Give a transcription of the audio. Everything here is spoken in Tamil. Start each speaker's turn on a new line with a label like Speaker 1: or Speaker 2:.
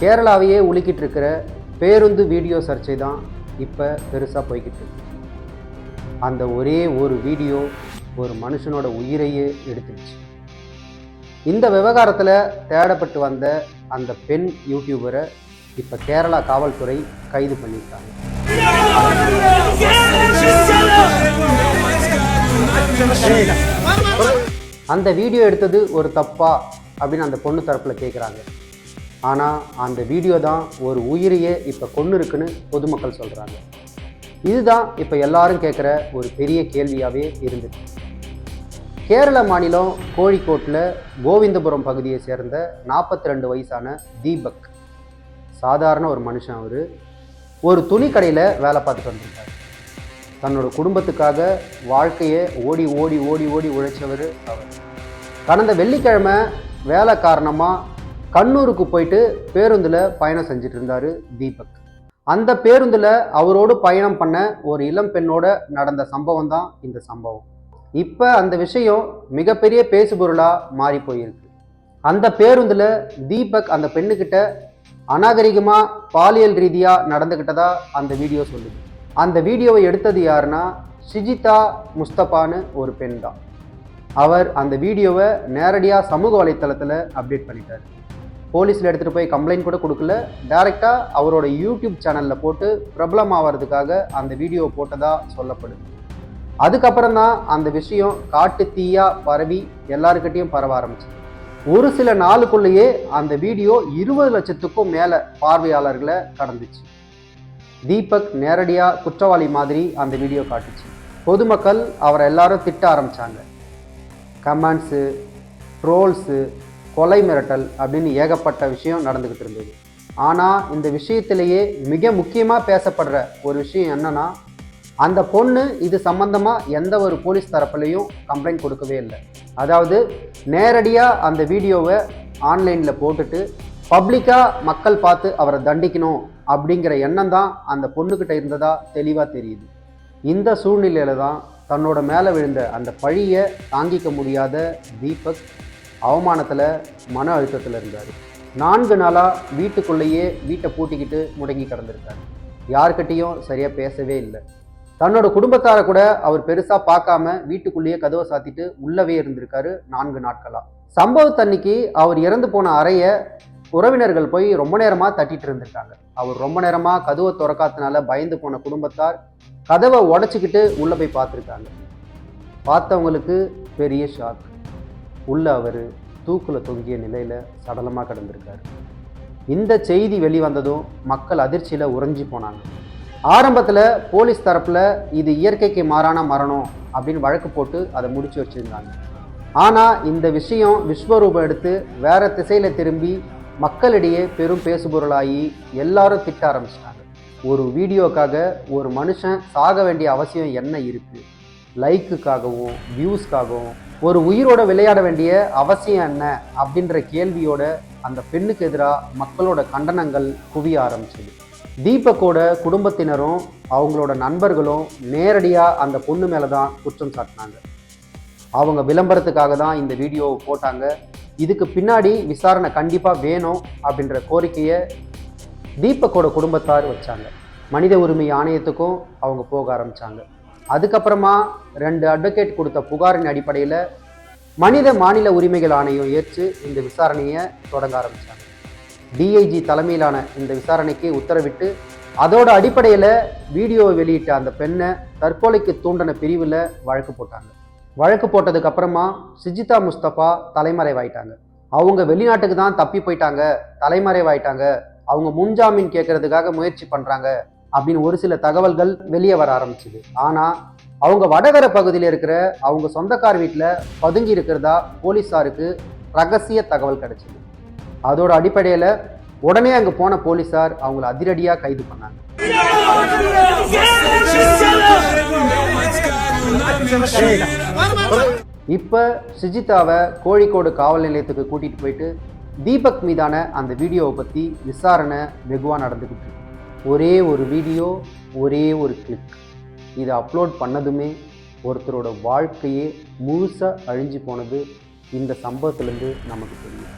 Speaker 1: கேரளாவையே உலுக்கிட்டு இருக்கிற பேருந்து வீடியோ சர்ச்சை தான் இப்போ பெருசாக போய்கிட்டு இருக்கு. அந்த ஒரே ஒரு வீடியோ ஒரு மனுஷனோட உயிரையே எடுத்துருச்சு. இந்த விவகாரத்தில் தேடப்பட்டு வந்த அந்த பெண் யூடியூபரை இப்போ கேரளா காவல்துறை கைது பண்ணியிருக்காங்க. அந்த வீடியோ எடுத்தது ஒரு தப்பா அப்படின்னு அந்த பொண்ணு தரப்பில் கேட்குறாங்க. ஆனால் அந்த வீடியோ தான் ஒரு உயிரையே இப்போ கொன்று இருக்குன்னு பொதுமக்கள் சொல்கிறாங்க. இதுதான் இப்போ எல்லாரும் கேட்குற ஒரு பெரிய கேள்வியாகவே இருந்துச்சு. கேரள மாநிலம் கோழிக்கோட்டில் கோவிந்தபுரம் பகுதியை சேர்ந்த 42 வயசான தீபக், சாதாரண ஒரு மனுஷன். அவர் ஒரு துணி கடையில் வேலை பார்த்துட்டு வந்திருக்காரு. தன்னோட குடும்பத்துக்காக வாழ்க்கையை ஓடி ஓடி ஓடி ஓடி உழைச்சவர் அவர். கடந்த வெள்ளிக்கிழமை வேலை காரணமாக கண்ணூருக்கு போயிட்டு பேருந்தில் பயணம் செஞ்சுட்டு இருந்தார் தீபக். அந்த பேருந்தில் அவரோடு பயணம் பண்ண ஒரு இளம் பெண்ணோட நடந்த சம்பவம் தான் இந்த சம்பவம். இப்போ அந்த விஷயம் மிகப்பெரிய பேசுபொருளாக மாறி போயிருக்கு. அந்த பேருந்தில் தீபக் அந்த பெண்ணுக்கிட்ட அநாகரிகமாக பாலியல் ரீதியாக நடந்துக்கிட்டதா அந்த வீடியோ சொல்லுது. அந்த வீடியோவை எடுத்தது யாருன்னா ஷிஜிதா முஸ்தபான்னு ஒரு பெண் தான். அவர் அந்த வீடியோவை நேரடியாக சமூக வலைத்தளத்தில் அப்டேட் பண்ணிட்டார். போலீஸில் எடுத்துகிட்டு போய் கம்ப்ளைண்ட் கூட கொடுக்கல, டைரெக்டாக அவரோட யூடியூப் சேனலில் போட்டு பிரபலம் ஆகிறதுக்காக அந்த வீடியோவை போட்டதாக சொல்லப்படுது. அதுக்கப்புறம் தான் அந்த விஷயம் காட்டு தீயாக பரவி எல்லாருக்கிட்டையும் பரவ ஆரம்பிச்சு. ஒரு சில நாளுக்குள்ளேயே அந்த வீடியோ 20 லட்சத்துக்கும் மேலே பார்வையாளர்களை கடந்துச்சு. தீபக் நேரடியாக குற்றவாளி மாதிரி அந்த வீடியோ காட்டுச்சு. பொதுமக்கள் அவரை எல்லாரும் திட்ட ஆரம்பித்தாங்க. கமெண்ட்ஸு, ட்ரோல்ஸு, கொலை மிரட்டல் அப்படின்னு ஏகப்பட்ட விஷயம் நடந்துக்கிட்டு இருந்தது. ஆனால் இந்த விஷயத்திலேயே மிக முக்கியமாக பேசப்படுற ஒரு விஷயம் என்னன்னா, அந்த பொண்ணு இது சம்பந்தமாக எந்த ஒரு போலீஸ் தரப்புலையும் கம்ப்ளைண்ட் கொடுக்கவே இல்லை. அதாவது நேரடியாக அந்த வீடியோவை ஆன்லைனில் போட்டுட்டு பப்ளிக்காக மக்கள் பார்த்து அவரை தண்டிக்கணும் அப்படிங்கிற எண்ணம் தான் அந்த பொண்ணுக்கிட்ட இருந்ததா தெளிவாக தெரியுது. இந்த சூழ்நிலையில தான் தன்னோட மேலே விழுந்த அந்த பழியை தாங்கிக்க முடியாத தீபக் அவமானத்தில், மன அழுத்தத்தில் இருந்தார். 4 நாளாக வீட்டுக்குள்ளேயே வீட்டை பூட்டிக்கிட்டு முடங்கி கிடந்திருக்காரு. யார்கிட்டையும் சரியாக பேசவே இல்லை. தன்னோட குடும்பத்தாரை கூட அவர் பெருசாக பார்க்காம வீட்டுக்குள்ளேயே கதவை சாத்திட்டு உள்ளவே இருந்திருக்காரு 4 நாட்களாக. சம்பவத்தன்னைக்கு அவர் இறந்து போன அறையை உறவினர்கள் போய் ரொம்ப நேரமாக தட்டிட்டு இருந்திருக்காங்க. அவர் ரொம்ப நேரமாக கதவை திறக்காதனால பயந்து போன குடும்பத்தார் கதவை உடச்சிக்கிட்டு உள்ளே போய் பார்த்துருக்காங்க. பார்த்தவங்களுக்கு பெரிய ஷாக். உள்ள அவர் தூக்கில் தொங்கிய நிலையில் சடலமாக கிடந்திருக்காரு. இந்த செய்தி வெளிவந்ததும் மக்கள் அதிர்ச்சியில் உறைஞ்சி போனாங்க. ஆரம்பத்தில் போலீஸ் தரப்பில் இது இயற்கைக்கு மாறான மரணம் அப்படின்னு வழக்கு போட்டு அதை முடிச்சு வச்சுருந்தாங்க. ஆனால் இந்த விஷயம் விஸ்வரூபம் எடுத்து வேற திசையில் திரும்பி மக்களிடையே பெரும் பேசுபொருளாகி எல்லாரும் திட்ட ஆரம்பிச்சிட்டாங்க. ஒரு வீடியோக்காக ஒரு மனுஷன் சாக வேண்டிய அவசியம் என்ன இருக்குது? லைக்குக்காகவும் வியூஸ்க்காகவும் ஒரு உயிரோட விளையாட வேண்டிய அவசியம் என்ன அப்படின்ற கேள்வியோட அந்த பெண்ணுக்கு எதிராக மக்களோட கண்டனங்கள் குவிய ஆரம்பிச்சது. தீபக்கோட குடும்பத்தினரும் அவங்களோட நண்பர்களும் நேரடியாக அந்த பொண்ணு மேலே தான் குற்றம் சாட்டினாங்க. அவங்க விளம்பரத்துக்காக தான் இந்த வீடியோவை போட்டாங்க, இதுக்கு பின்னாடி விசாரணை கண்டிப்பாக வேணும் அப்படின்ற கோரிக்கையை தீபக்கோட குடும்பத்தார் வச்சாங்க. மனித உரிமை ஆணையத்துக்கும் அவங்க போக ஆரம்பித்தாங்க. அதுக்கப்புறமா 2 அட்வொகேட் கொடுத்த புகாரின் அடிப்படையில் மனித மாநில உரிமைகள் ஆணையம் ஏற்று இந்த விசாரணையை தொடங்க ஆரம்பித்தாங்க. டிஐஜி தலைமையிலான இந்த விசாரணைக்கு உத்தரவிட்டு அதோட அடிப்படையில் வீடியோவை வெளியிட்ட அந்த பெண்ணை தற்கொலைக்கு தூண்டின பிரிவில் வழக்கு போட்டாங்க. வழக்கு போட்டதுக்கு அப்புறமா ஷிஜிதா முஸ்தபா தலைமறைவாயிட்டாங்க. அவங்க வெளிநாட்டுக்கு தான் தப்பி போயிட்டாங்க, தலைமறைவாயிட்டாங்க, அவங்க முன்ஜாமீன் கேட்கறதுக்காக முயற்சி பண்ணுறாங்க அப்படின்னு ஒரு சில தகவல்கள் வெளியே வர ஆரம்பிச்சுது. ஆனால் அவங்க வடகரை பகுதியில் இருக்கிற அவங்க சொந்தக்கார் வீட்டில் பதுங்கி இருக்கிறதா போலீஸாருக்கு ரகசிய தகவல் கிடைச்சிது. அதோட அடிப்படையில் உடனே அங்கே போன போலீஸார் அவங்கள அதிரடியாக கைது பண்ணாங்க. இப்போ ஷிஜிதாவை கோழிக்கோடு காவல் நிலையத்துக்கு கூட்டிகிட்டு போயிட்டு தீபக் மீதான அந்த வீடியோவை பற்றி விசாரணை வெகுவாக நடந்துக்கிட்டு இருக்கு. ஒரே ஒரு வீடியோ, ஒரே ஒரு கிளிக், இதை அப்லோட் பண்ணதுமே ஒருத்தரோட வாழ்க்கையே முழுசாக அழிஞ்சு போனது இந்த சம்பவத்திலேருந்து நமக்கு தெரியும்.